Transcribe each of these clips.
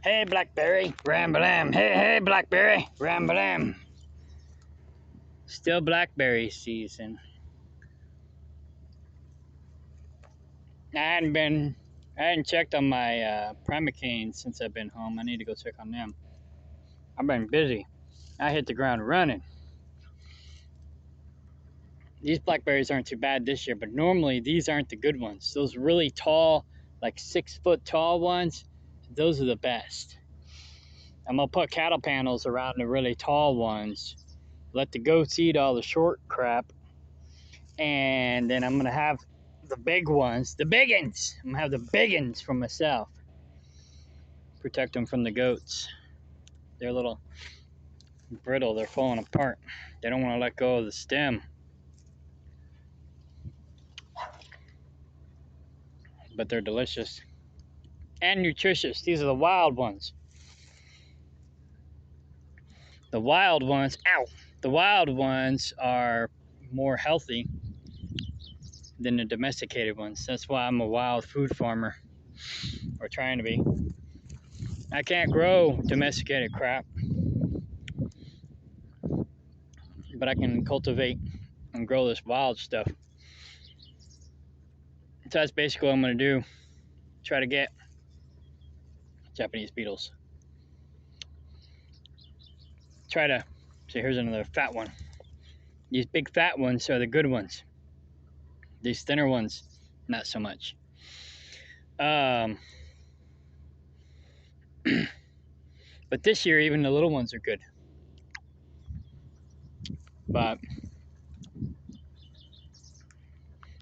Hey, Blackberry, ram-a-lam. Hey, hey, Blackberry, ram-a-lam. Still blackberry season. I hadn't checked on my Primacanes since I've been home. I need to go check on them. I've been busy. I hit the ground running. These blackberries aren't too bad this year, but normally these aren't the good ones. Those really tall, like 6-foot tall ones, those are the best. I'm gonna put cattle panels around the really tall ones. Let the goats eat all the short crap. And then I'm gonna have the big ones, the biggins. I'm gonna have the biggins for myself. Protect them from the goats. They're a little brittle, they're falling apart. They don't want to let go of the stem. But they're delicious and nutritious. These are the wild ones. The wild ones, ow! The wild ones are more healthy than the domesticated ones. That's why I'm a wild food farmer, or trying to be. I can't grow domesticated crap, but I can cultivate and grow this wild stuff. So that's basically what I'm going to do. Try to get Japanese beetles. Try to, so here's another fat one. These big fat ones are the good ones. These thinner ones, not so much. But this year, even the little ones are good. But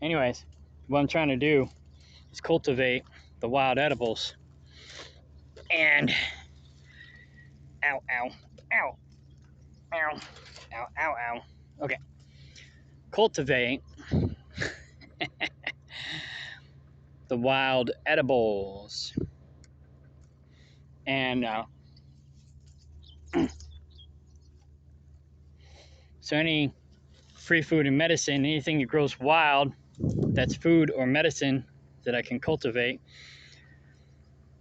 anyways, what I'm trying to do is cultivate the wild edibles. And ow, ow, ow, ow, ow, ow, ow. Okay. Cultivate the wild edibles. And so any free food and medicine, anything that grows wild, that's food or medicine that I can cultivate,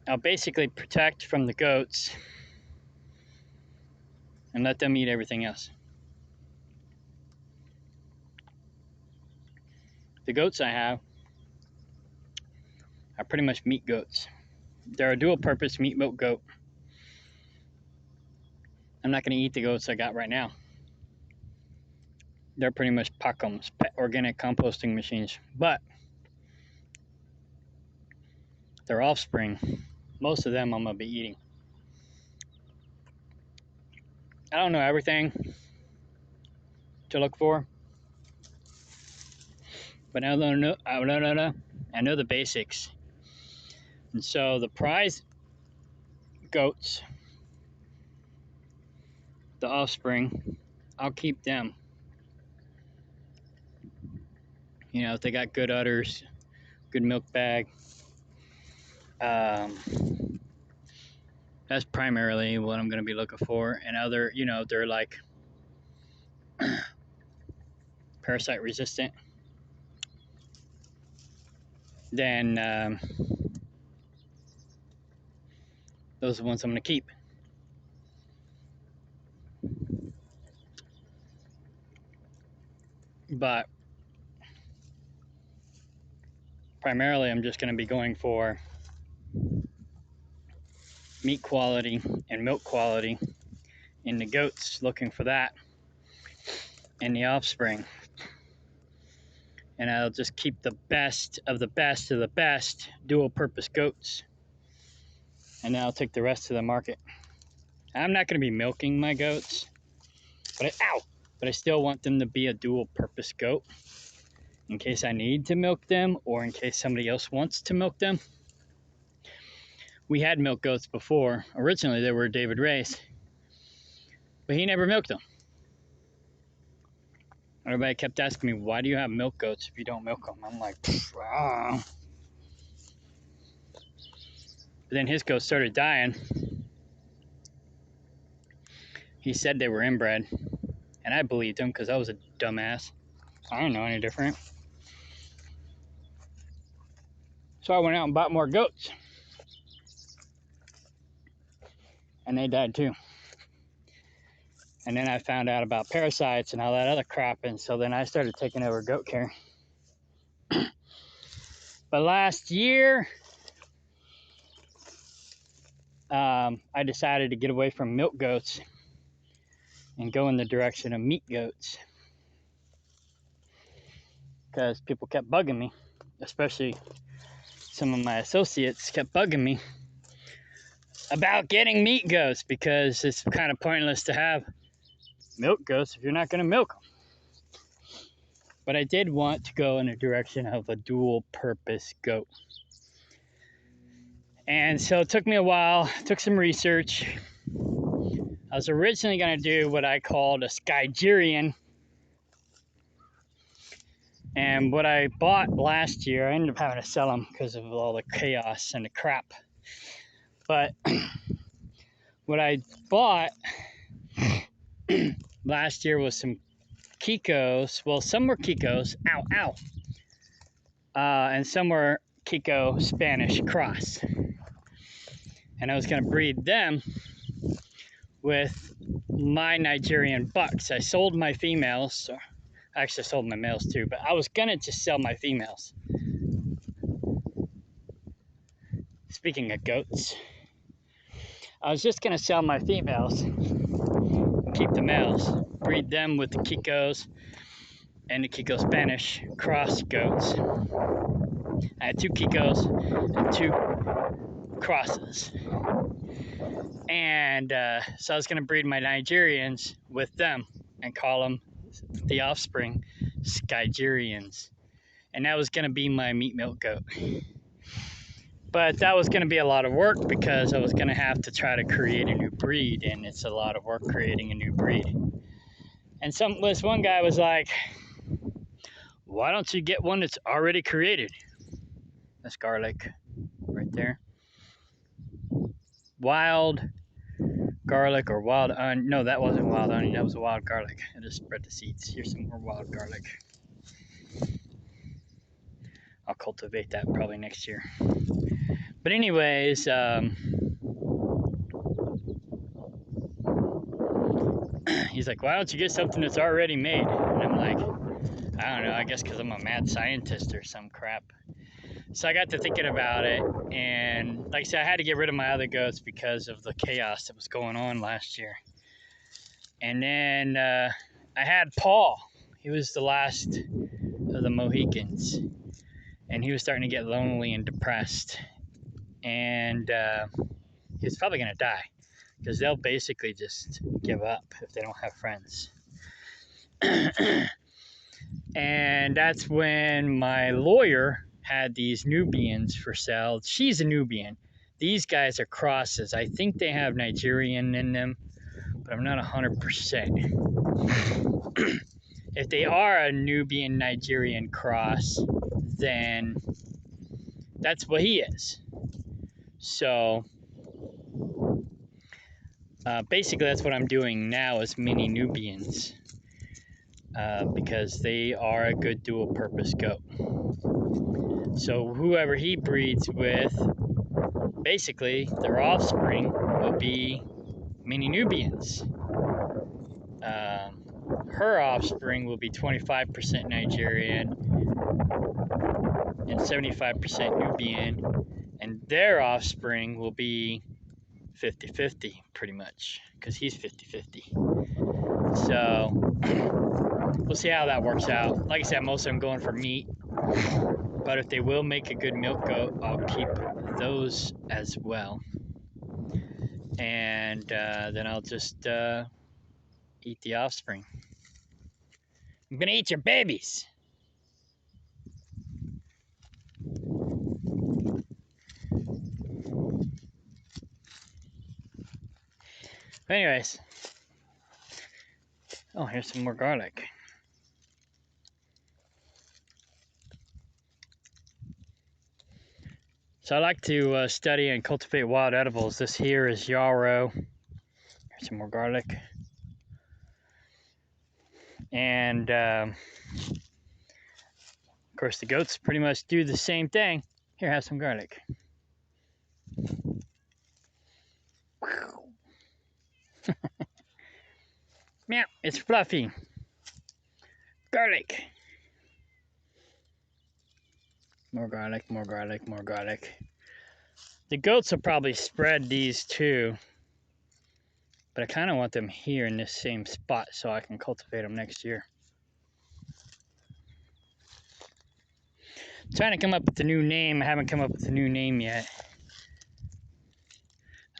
I'll basically protect from the goats and let them eat everything else. The goats I have are pretty much meat goats. They're a dual purpose meat milk goat. I'm not going to eat the goats I got right now. They're pretty much POCMs, pet organic composting machines. But their offspring, most of them I'm going to be eating. I don't know everything to look for, but I know the basics. And so the prize goats, the offspring, I'll keep them. You know, if they got good udders, good milk bag. That's primarily what I'm going to be looking for. And other, you know, they're like parasite resistant. Then those are the ones I'm going to keep. But primarily, I'm just going to be going for meat quality and milk quality in the goats, looking for that in the offspring. And I'll just keep the best of the best of the best dual purpose goats. And then I'll take the rest to the market. I'm not going to be milking my goats, but I still want them to be a dual purpose goat in case I need to milk them or in case somebody else wants to milk them. We had milk goats before. Originally, they were David Ray's, but he never milked them. Everybody kept asking me, why do you have milk goats if you don't milk them? I'm like, wow. But then his goats started dying. He said they were inbred, and I believed him because I was a dumbass. I don't know any different. So I went out and bought more goats. and they died too. And then I found out about parasites and all that other crap, and so then I started taking over goat care. But last year, I decided to get away from milk goats and go in the direction of meat goats, because people kept bugging me, especially some of my associates kept bugging me about getting meat goats, because it's kind of pointless to have milk goats if you're not going to milk them. But I did want to go in the direction of a dual purpose goat. And so it took me a while, took some research. I was originally going to do what I called a Skygerian. And what I bought last year, I ended up having to sell them because of all the chaos and the crap. But what I bought last year was some Kikos. Well, some were Kikos. Ow, ow. And some were Kiko Spanish cross. And I was going to breed them with my Nigerian bucks. I sold my females. So actually, I sold my males too, but I was going to just sell my females. Speaking of goats, I was just going to sell my females, keep the males, breed them with the Kikos and the Kiko Spanish cross goats. I had 2 Kikos and 2 crosses. And so I was going to breed my Nigerians with them and call them, the offspring, Skygerians. And that was going to be my meat milk goat. But that was going to be a lot of work, because I was going to have to try to create a new breed, and it's a lot of work creating a new breed. And this one guy was like, why don't you get one that's already created? That's garlic right there. Wild garlic or wild onion. No, that wasn't wild onion. That was wild garlic. I just spread the seeds. Here's some more wild garlic. I'll cultivate that probably next year. But anyways, he's like, why don't you get something that's already made? And I'm like, I don't know, I guess because I'm a mad scientist or some crap. So I got to thinking about it, and like I said, I had to get rid of my other goats because of the chaos that was going on last year. And then I had Paul. He was the last of the Mohicans, and he was starting to get lonely and depressed. And he was probably going to die, because they'll basically just give up if they don't have friends. And that's when my lawyer had these Nubians for sale. She's a Nubian. These guys are crosses. I think they have Nigerian in them, but I'm not 100%. If they are a Nubian Nigerian cross, then that's what he is. So basically that's what I'm doing now, is mini Nubians, because they are a good dual purpose goat. So whoever he breeds with, basically their offspring will be mini Nubians. Her offspring will be 25% Nigerian and 75% Nubian, and their offspring will be 50-50 pretty much, because he's 50-50. So we'll see how that works out. Like I said, most of them going for meat, but if they will make a good milk goat, I'll keep those as well. And then I'll just eat the offspring. I'm gonna eat your babies. But anyways, oh, here's some more garlic. So I like to study and cultivate wild edibles. This here is yarrow. Here's some more garlic. And of course the goats pretty much do the same thing. Here, have some garlic. Meow, it's Fluffy. Garlic. More garlic, more garlic, more garlic. The goats will probably spread these too, but I kind of want them here in this same spot so I can cultivate them next year. I'm trying to come up with a new name. I haven't come up with a new name yet.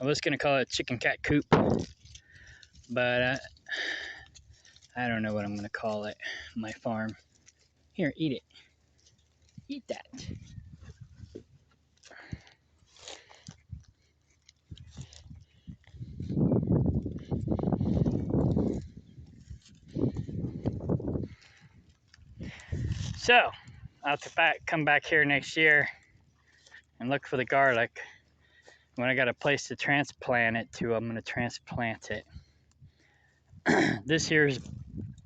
I was going to call it Chicken Cat Coop, but I don't know what I'm going to call it. My farm. Here, eat it. Eat that. So, I'll have to come back here next year and look for the garlic. When I got a place to transplant it to, I'm going to transplant it. This here's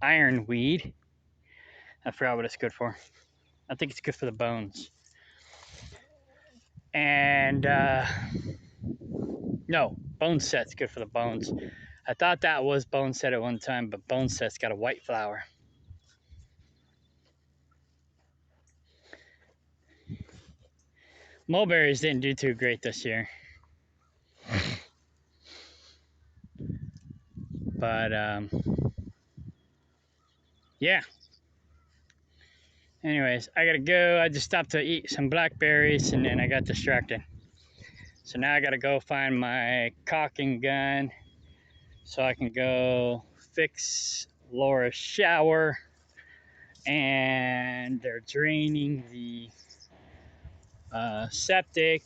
ironweed. I forgot what it's good for. I think it's good for the bones. And no, bone set's good for the bones. I thought that was bone set at one time, but bone set's got a white flower. Mulberries didn't do too great this year. But yeah. Anyways, I gotta go. I just stopped to eat some blackberries and then I got distracted. So now I gotta go find my caulking gun so I can go fix Laura's shower. And they're draining the septic.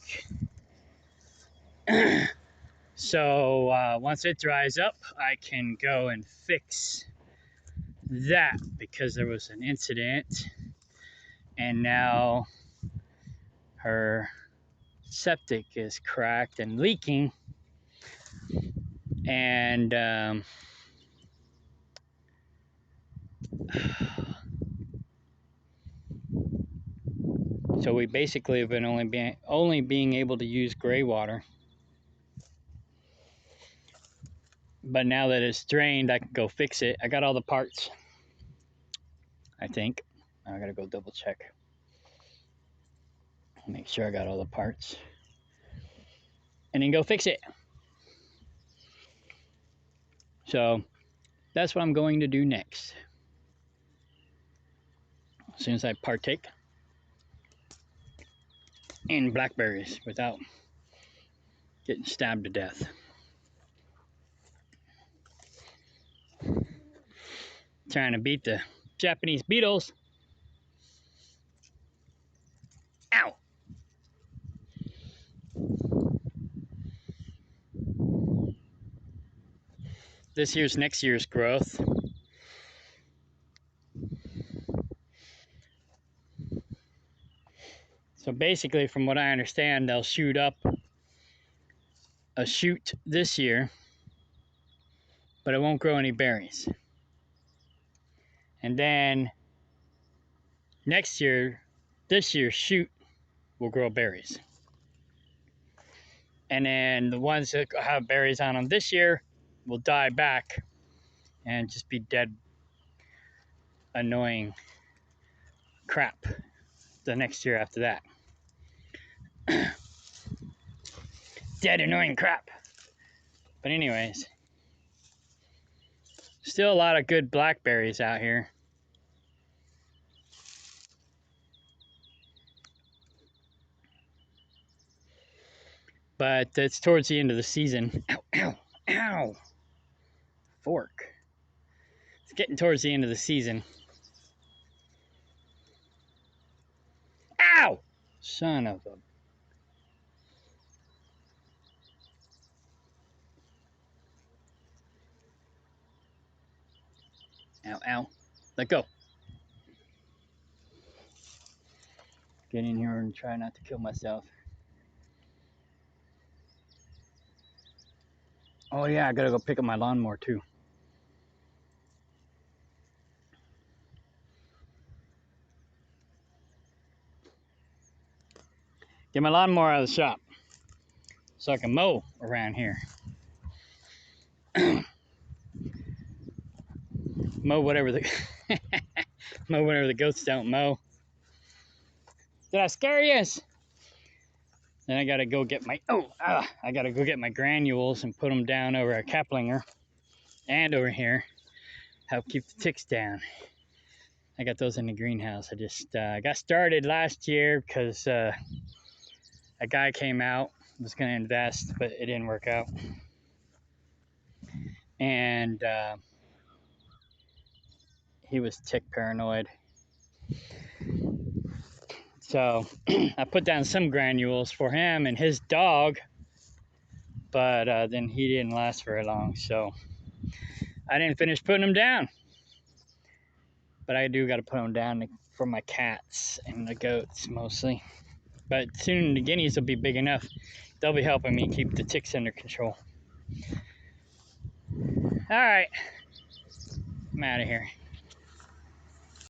So once it dries up, I can go and fix that because there was an incident and now her septic is cracked and leaking. And so we basically have been only being able to use gray water. But now that it's drained, I can go fix it. I got all the parts, I think. I gotta go double check. Make sure I got all the parts. And then go fix it. So that's what I'm going to do next. As soon as I partake in blackberries without getting stabbed to death. Trying to beat the Japanese beetles. Ow! This here's next year's growth. So basically, from what I understand, they'll shoot up a shoot this year, but it won't grow any berries. And then next year, this year's shoot will grow berries. And then the ones that have berries on them this year will die back and just be dead, annoying crap the next year after that. Dead, annoying crap. But anyways, still a lot of good blackberries out here. But it's towards the end of the season. Ow, ow, ow. Fork. It's getting towards the end of the season. Ow! Son of a... Ow, ow. Let go. Get in here and try not to kill myself. Oh yeah, I gotta go pick up my lawnmower too. Get my lawnmower out of the shop so I can mow around here. mow whatever the mow whatever the goats don't mow. Did I scare you? Then I gotta go get my I gotta go get my granules and put them down over at Kaplinger and over here. Help keep the ticks down. I got those in the greenhouse. I just got started last year because a guy came out, was gonna invest, but it didn't work out. And he was tick paranoid. So I put down some granules for him and his dog, but then he didn't last very long. So I didn't finish putting them down. But I do got to put them down for my cats and the goats mostly. But soon the guineas will be big enough. They'll be helping me keep the ticks under control. All right, I'm out of here.